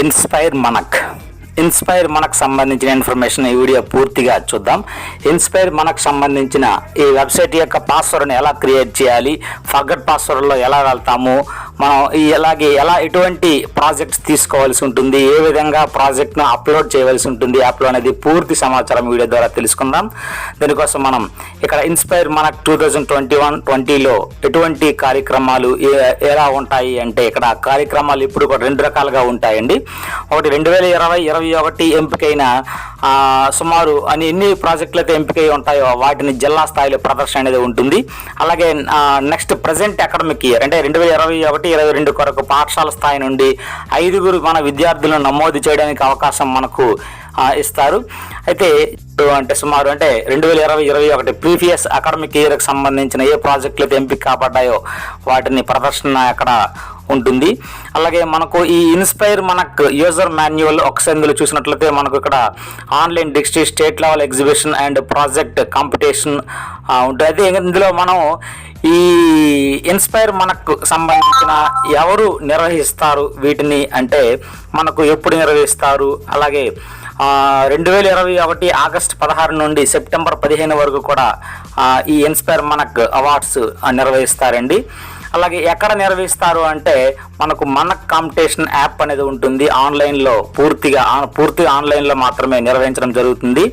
Inspire మనకు సంబంధించిన information ఈ వీడియో పూర్తిగా చూద్దాం. ఇన్స్పైర్ మనకు సంబంధించిన ఈ వెబ్సైట్ యొక్క పాస్వర్డ్ని ఎలా క్రియేట్ చేయాలి, ఫర్గట్ పాస్వర్డ్లో ఎలా వెళ్తాము, మనం ఎలా ఎటువంటి ప్రాజెక్ట్స్ తీసుకోవాల్సి ఉంటుంది, ఏ విధంగా ప్రాజెక్ట్ను అప్లోడ్ చేయవలసి ఉంటుంది యాప్లో అనేది పూర్తి సమాచారం వీడియో ద్వారా తెలుసుకుందాం. దీనికోసం మనం ఇక్కడ ఇన్స్పైర్ మనకు 2021-20లో ఎటువంటి కార్యక్రమాలు ఎలా ఉంటాయి అంటే ఇక్కడ కార్యక్రమాలు ఇప్పుడు కూడా రెండు రకాలుగా ఉంటాయండి. ఒకటి 2020-21 ఎంపికైన సుమారు ఎన్ని ప్రాజెక్టులు అయితే ఎంపికై ఉంటాయో వాటిని జిల్లా స్థాయిలో ప్రదర్శన అనేది ఉంటుంది. అలాగే నెక్స్ట్ ప్రజెంట్ అకాడమిక్ ఇయర్ అంటే 2021-22 కొరకు పాఠశాల స్థాయి నుండి 5 మన విద్యార్థులను నమోదు చేయడానికి అవకాశం మనకు ఇస్తారు. అయితే సుమారు 2020-21 ప్రీవియస్ అకాడమిక్ ఇయర్కి సంబంధించిన ఏ ప్రాజెక్టులు అయితే ఎంపిక కాబడ్డాయో వాటిని ప్రదర్శన అక్కడ ఉంటుంది. అలాగే మనకు ఈ ఇన్స్పైర్ మనకు యూజర్ మాన్యువల్ ఒకసారి ఇందులో చూసినట్లయితే మనకు ఇక్కడ online district state level exhibition and project competition ఉంటుంది. అయితే ఇందులో మనం ఈ ఇన్స్పైర్ మనకు సంబంధించిన ఎవరు నిర్వహిస్తారు వీటిని అంటే మనకు ఎప్పుడు నిర్వహిస్తారు, అలాగే 2021 ఆగస్టు 16 నుండి సెప్టెంబర్ 15 వరకు కూడా ఈ ఇన్స్పైర్ మనక్ అవార్డ్స్ నిర్వహిస్తారండి. అలాగే ఎక్కడ నిర్వహిస్తారు అంటే మనకు మనక్ కాంపిటీషన్ యాప్ అనేది ఉంటుంది. ఆన్లైన్లో పూర్తిగా ఆన్లైన్లో మాత్రమే నిర్వహించడం జరుగుతుంది.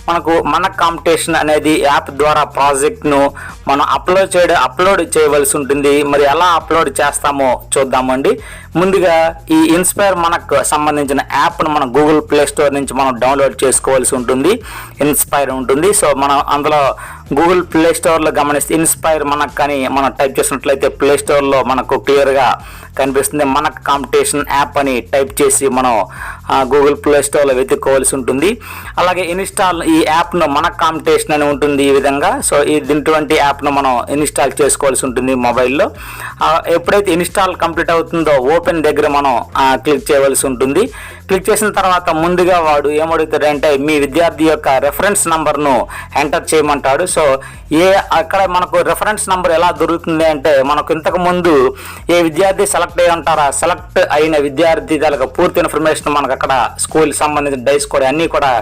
మనకు మనక్ కాంపిటీషన్ అనేది యాప్ ద్వారా ప్రాజెక్ట్ను మనం అప్లోడ్ చేయవలసి ఉంటుంది. మరి ఎలా అప్లోడ్ చేస్తామో చూద్దామండి. ముందుగా ఈ ఇన్స్పైర్ మనకు సంబంధించిన యాప్ను మనం గూగుల్ ప్లే స్టోర్ నుంచి మనం డౌన్లోడ్ చేసుకోవాల్సి ఉంటుంది. ఇన్స్పైర్ ఉంటుంది. సో మనం అందులో గూగుల్ ప్లే స్టోర్లో గమనిస్తే ఇన్స్పైర్ మనక్ అని మనం టైప్ చేసినట్లయితే ప్లే స్టోర్లో మనకు క్లియర్గా కనిపిస్తుంది. మనక్ కాంపిటీషన్ యాప్ అని టైప్ చేసి మనం గూగుల్ ప్లే స్టోర్లో వెతుక్కోవాల్సి ఉంటుంది. అలాగే ఈ యాప్ను మనక్ కాంపిటీషన్ అని ఉంటుంది ఈ విధంగా. సో ఇటువంటి యాప్ను మనం ఇన్స్టాల్ చేసుకోవాల్సి ఉంటుంది మొబైల్లో. ఎప్పుడైతే ఇన్స్టాల్ కంప్లీట్ అవుతుందో ఓపెన్ దగ్గర మనం క్లిక్ చేయవలసి ఉంటుంది. క్లిక్ చేసిన తర్వాత ముందుగా వాడు ఏమడుగుతాడంటే మీ విద్యార్థి యొక్క రెఫరెన్స్ నంబర్ను ఎంటర్ చేయమంటాడు. సో అక్కడ మనకు రెఫరెన్స్ నంబర్ ఎలా దొరుకుతుంది అంటే మనకు ఇంతకు ముందు ఏ విద్యార్థి సెలెక్ట్ అయ్యి ఉంటారో సెలెక్ట్ అయిన విద్యార్థి దానికి పూర్తి ఇన్ఫర్మేషన్ మనకు అక్కడ స్కూల్ సంబంధించిన డైస్ కూడా అన్నీ కూడా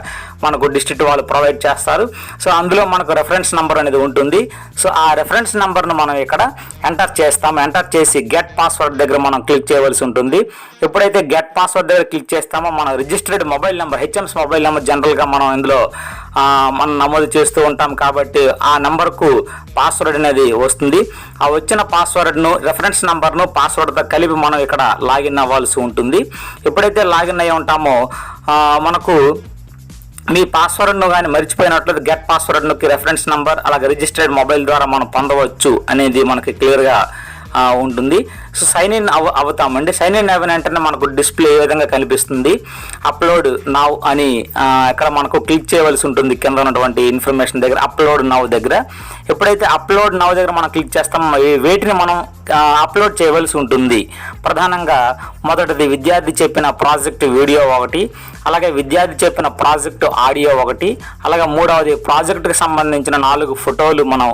మనకు డిస్ట్రిక్ట్ వాళ్ళు ప్రొవైడ్ చేస్తారు. సో అందులో మనకు రెఫరెన్స్ నంబర్ అనేది ఉంటుంది. సో ఆ రెఫరెన్స్ నంబర్ను మనం ఇక్కడ ఎంటర్ చేస్తాము. ఎంటర్ చేసి గెట్ పాస్వర్డ్ దగ్గర మనం క్లిక్ చేయవలసి ఉంటుంది. ఎప్పుడైతే గెట్ పాస్వర్డ్ దగ్గర క్లిక్ చేస్తామో మన registered mobile number HMs mobile number జనరల్గా మనం ఇందులో మనం నమోదు చేస్తూ ఉంటాం కాబట్టి ఆ నెంబర్కు పాస్వర్డ్ అనేది వస్తుంది. ఆ వచ్చిన పాస్వర్డ్ను రెఫరెన్స్ నెంబర్ను పాస్వర్డ్తో కలిపి మనం ఇక్కడ లాగిన్ అవ్వాల్సి ఉంటుంది. ఎప్పుడైతే లాగిన్ అయ్యి ఉంటామో మనకు మీ పాస్వర్డ్ను కానీ మర్చిపోయినట్లయితే గెట్ పాస్వర్డ్ నొక్కి రెఫరెన్స్ నెంబర్ అలాగే రిజిస్టర్డ్ మొబైల్ ద్వారా మనం పొందవచ్చు అనేది మనకి క్లియర్గా ఉంటుంది. సో సైన్ ఇన్ అవుతామండి. సైన్ ఇన్ అయిన వెంటనే మనకు డిస్ప్లే ఏ విధంగా కనిపిస్తుంది. అప్లోడ్ నౌ అని ఇక్కడ మనకు క్లిక్ చేయవలసి ఉంటుంది. కింద ఉన్నటువంటి ఇన్ఫర్మేషన్ దగ్గర అప్లోడ్ నౌ దగ్గర ఎప్పుడైతే అప్లోడ్ నౌ దగ్గర మనం క్లిక్ చేస్తామో వీటిని మనం అప్లోడ్ చేయవలసి ఉంటుంది. ప్రధానంగా మొదటిది విద్యార్థి చెప్పిన ప్రాజెక్ట్ వీడియో ఒకటి, అలాగే విద్యార్థి చెప్పిన ప్రాజెక్టు ఆడియో ఒకటి, అలాగే మూడవది ప్రాజెక్టుకి సంబంధించిన 4 ఫోటోలు మనం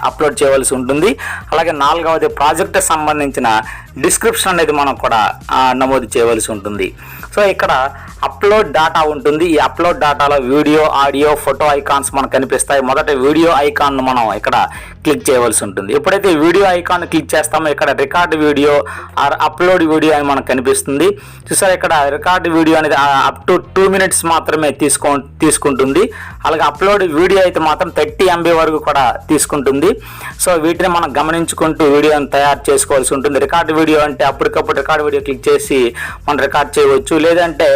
అప్లోడ్ చేయవలసి ఉంటుంది. అలాగే 4వది ప్రాజెక్టుకి సంబంధించిన డిస్క్రిప్షన్ అనేది మనం కూడా నమోదు చేయవలసి ఉంటుంది. సో ఇక్కడ అప్లోడ్ డాటా ఉంటుంది. ఈ అప్లోడ్ డాటాలో వీడియో, ఆడియో, ఫోటో ఐకాన్స్ మనకు కనిపిస్తాయి. మొదట వీడియో ఐకాన్ను మనం ఇక్కడ క్లిక్ చేయవలసి ఉంటుంది. ఎప్పుడైతే వీడియో ఐకాన్ క్లిక్ చేస్తామో ఇక్కడ record video or upload video అని మనకు కనిపిస్తుంది. చూసారా ఇక్కడ రికార్డ్ వీడియో అనేది అప్ టు 2 minutes మాత్రమే తీసుకుంటుంది. అలాగే అప్లోడ్ వీడియో అయితే మాత్రం 30 MB వరకు కూడా తీసుకుంటుంది. సో వీటిని మనం గమనించుకుంటూ వీడియోని తయారు చేసుకోవాల్సి ఉంటుంది. రికార్డ్ వీడియో అంటే అప్పటికప్పుడు రికార్డ్ వీడియో క్లిక్ చేసి మనం రికార్డ్ చేయవచ్చు. లేదంటే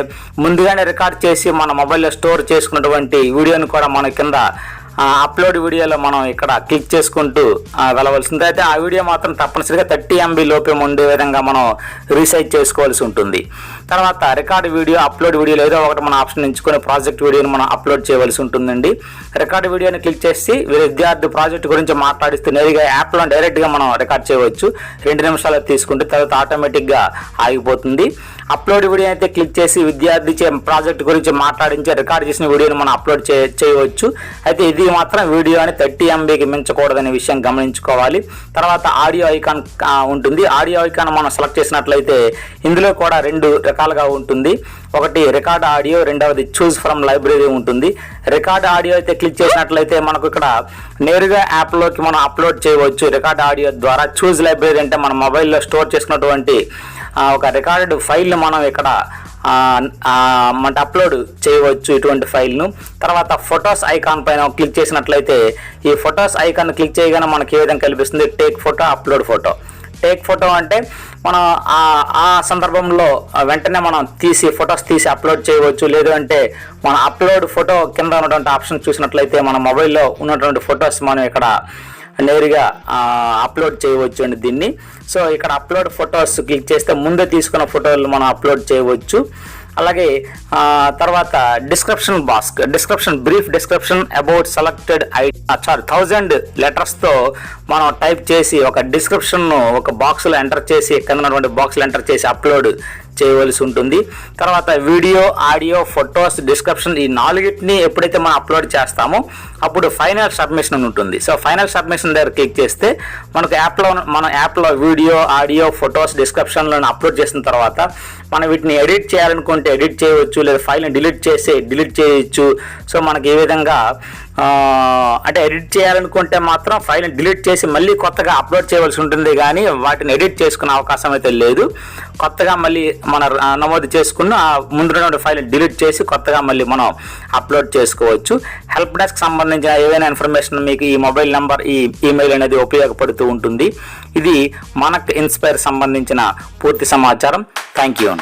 ముందుగానే రికార్డ్ చేసి మన మొబైల్లో స్టోర్ చేసుకున్నటువంటి వీడియోని కూడా మన కింద అప్లోడ్ వీడియోలో మనం ఇక్కడ క్లిక్ చేసుకుంటూ వెళ్ళవలసింది. అయితే ఆ వీడియో మాత్రం తప్పనిసరిగా 30 MB లోపే ఉండే విధంగా మనం రీసైజ్ చేసుకోవాల్సి ఉంటుంది. తర్వాత రికార్డ్ వీడియో, అప్లోడ్ వీడియోలో ఏదో ఒకటి మన ఆప్షన్ ఎంచుకొని ప్రాజెక్ట్ వీడియోని మనం అప్లోడ్ చేయవలసి ఉంటుందండి. రికార్డ్ వీడియోని క్లిక్ చేసి విద్యార్థి ప్రాజెక్ట్ గురించి మాట్లాడిస్తూ నేరుగా యాప్లో డైరెక్ట్గా మనం రికార్డ్ చేయవచ్చు. 2 నిమిషాలు తీసుకుంటే తర్వాత ఆటోమేటిక్గా ఆగిపోతుంది. అప్లోడ్ వీడియో అయితే క్లిక్ చేసి విద్యార్థి ప్రాజెక్ట్ గురించి మాట్లాడించి రికార్డ్ చేసిన వీడియోని మనం అప్లోడ్ చేయవచ్చు. అయితే ఇది మాత్రం వీడియో అని 30 MBకి మించకూడదనే విషయం గమనించుకోవాలి. తర్వాత ఆడియో ఐకాన్ ఉంటుంది. ఆడియో ఐకాన్ మనం సెలెక్ట్ చేసినట్లయితే ఇందులో కూడా 2 రకాలుగా ఉంటుంది. ఒకటి రికార్డ్ ఆడియో, రెండవది చూస్ ఫ్రమ్ లైబ్రరీ ఉంటుంది. రికార్డ్ ఆడియో అయితే క్లిక్ చేసినట్లయితే మనకు ఇక్కడ నేరుగా యాప్లోకి మనం అప్లోడ్ చేయవచ్చు రికార్డ్ ఆడియో ద్వారా. చూస్ లైబ్రరీ అంటే మన మొబైల్లో స్టోర్ చేసుకున్నటువంటి ఒక రికార్డ్ ఫైల్ని మనం ఇక్కడ మన అప్లోడ్ చేయవచ్చు ఇటువంటి ఫైల్ను. తర్వాత ఫొటోస్ ఐకాన్ పైన క్లిక్ చేసినట్లయితే ఈ ఫొటోస్ ఐకాన్ క్లిక్ చేయగానే మనకి ఏ విధంగా కనిపిస్తుంది, take photo, upload photo. Take photo అంటే మనం ఆ సందర్భంలో వెంటనే మనం ఫొటోస్ తీసి అప్లోడ్ చేయవచ్చు. లేదు అంటే మన అప్లోడ్ ఫోటో కింద ఉన్నటువంటి ఆప్షన్ చూసినట్లయితే మన మొబైల్లో ఉన్నటువంటి ఫొటోస్ మనం ఇక్కడ నేరుగా అప్లోడ్ చేయవచ్చు అండి దీన్ని. సో ఇక్కడ అప్లోడ్ ఫొటోస్ క్లిక్ చేస్తే ముందే తీసుకున్న ఫోటోలు మనం అప్లోడ్ చేయవచ్చు. అలాగే తర్వాత బ్రీఫ్ డిస్క్రిప్షన్ అబౌట్ సెలెక్టెడ్ 1000 లెటర్స్తో మనం టైప్ చేసి ఒక డిస్క్రిప్షన్ను ఒక బాక్స్లో ఎంటర్ చేసి కింద ఉన్నటువంటి బాక్స్లో ఎంటర్ చేసి అప్లోడ్ చేయవలసి ఉంటుంది. తర్వాత వీడియో, ఆడియో, ఫొటోస్, డిస్క్రిప్షన్ ఈ 4టిని ఎప్పుడైతే మనం అప్లోడ్ చేస్తామో అప్పుడు ఫైనల్ సబ్మిషన్ ఉంటుంది. సో ఫైనల్ సబ్మిషన్ దగ్గర క్లిక్ చేస్తే మనకు యాప్లో వీడియో, ఆడియో, ఫొటోస్, డిస్క్రిప్షన్లను అప్లోడ్ చేసిన తర్వాత మనం వీటిని ఎడిట్ చేయాలనుకుంటే ఎడిట్ చేయవచ్చు, లేదా ఫైల్ని డిలీట్ చేయవచ్చు. సో మనకి ఏ విధంగా అంటే ఎడిట్ చేయాలనుకుంటే మాత్రం ఫైల్ని డిలీట్ చేసి మళ్ళీ కొత్తగా అప్లోడ్ చేయవలసి ఉంటుంది, కానీ వాటిని ఎడిట్ చేసుకునే అవకాశం అయితే లేదు. కొత్తగా మళ్ళీ మన నమోదు చేసుకున్న ముందున్న ఫైల్ని డిలీట్ చేసి కొత్తగా మళ్ళీ మనం అప్లోడ్ చేసుకోవచ్చు. హెల్ప్ డెస్క్ సంబంధించిన ఏదైనా ఇన్ఫర్మేషన్ మీకు ఈ మొబైల్ నెంబర్, ఈ ఈమెయిల్ అనేది ఉపయోగపడుతూ ఉంటుంది. ఇది మనక్ ఇన్స్పైర్ సంబంధించిన పూర్తి సమాచారం. Thank you.